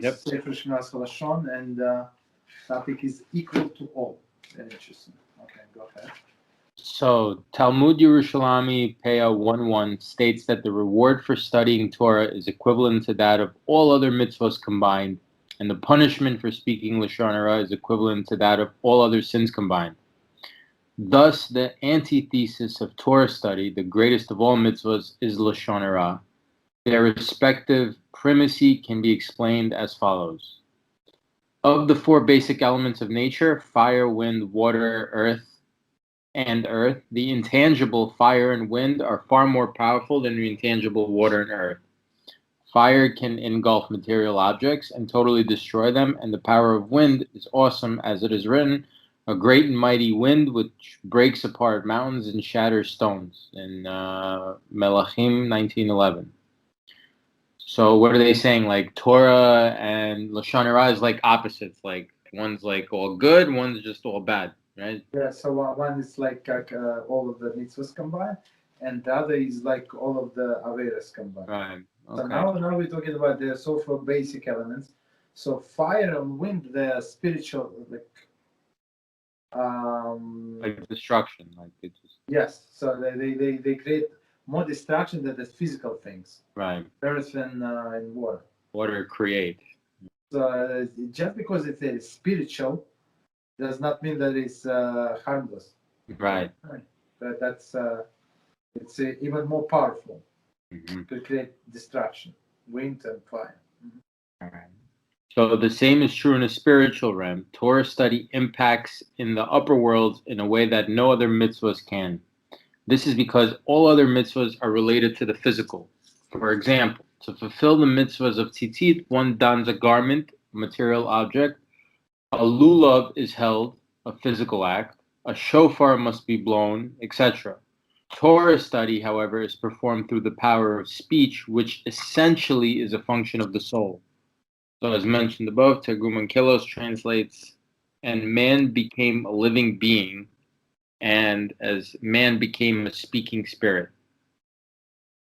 Yep. Sefer Shmiras Haloshon, and topic is equal to all. Very interesting. Okay, go ahead. So, Talmud Yerushalmi Peah 1:1 states that the reward for studying Torah is equivalent to that of all other mitzvahs combined, and the punishment for speaking Lashon Hara is equivalent to that of all other sins combined. Thus, the antithesis of Torah study, the greatest of all mitzvahs, is Lashon Hara. Their respective primacy can be explained as follows. Of the four basic elements of nature, fire, wind, water, earth, the intangible fire and wind are far more powerful than the intangible water and earth. Fire can engulf material objects and totally destroy them, and the power of wind is awesome, as it is written, a great and mighty wind which breaks apart mountains and shatters stones, in Melachim 19:11. So what are they saying? Like Torah and Lashon Hara is like opposites. Like one's like all good, one's just all bad, right? Yeah, so one is like all of the mitzvahs combined, and the other is like all of the averas combined. Right. Okay. So now we're talking about the so-called basic elements. So fire and wind, they are spiritual, like destruction, like it just. Yes, so they create more destruction than the physical things. Right. Earth and water. Water create. So just because it's spiritual does not mean that it's harmless. Right. But that's it's even more powerful to create destruction, wind and fire. All right. So the same is true in the spiritual realm. Torah study impacts in the upper worlds in a way that no other mitzvahs can. This is because all other mitzvahs are related to the physical. For example, to fulfill the mitzvahs of deceit, one dons a garment, a material object. A lulav is held, a physical act. A shofar must be blown, etc. Torah study, however, is performed through the power of speech, which essentially is a function of the soul. So as mentioned above, Targum Onkelos translates, and man became a living being, and as man became a speaking spirit.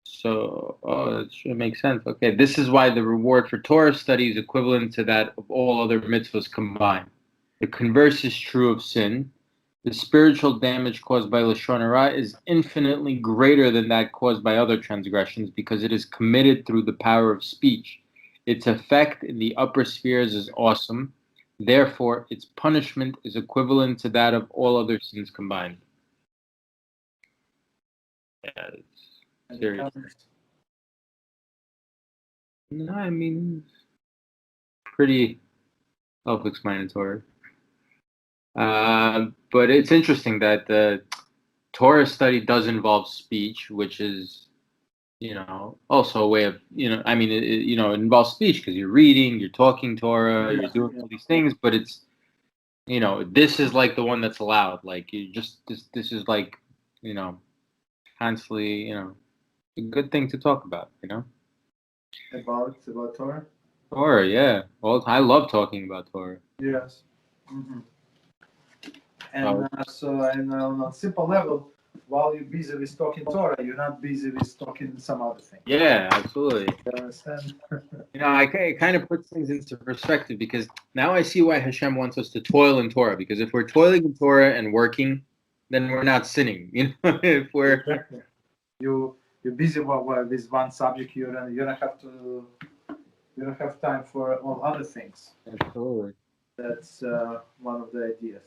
So, it should make sense. Okay, this is why the reward for Torah study is equivalent to that of all other mitzvahs combined. The converse is true of sin. The spiritual damage caused by Lashon Hara is infinitely greater than that caused by other transgressions because it is committed through the power of speech. Its effect in the upper spheres is awesome. Therefore, its punishment is equivalent to that of all other sins combined. Yeah, it's serious. No, I mean, pretty self-explanatory. But it's interesting that the Torah study does involve speech, which is, also a way of, it involves speech because you're reading, you're talking Torah, you're doing all these things, but it's, this is like the one that's allowed. Like you just, this is like, constantly, a good thing to talk about, About Torah? Torah, yeah. Well, I love talking about Torah. Yes. Mm-hmm. And so on a simple level, while you're busy with talking Torah, you're not busy with talking some other thing. Yeah, absolutely. You understand? It kind of puts things into perspective because now I see why Hashem wants us to toil in Torah. Because if we're toiling in Torah and working, then we're not sinning. If we're exactly. You're busy with one subject, you don't have time for all other things. Absolutely. That's one of the ideas.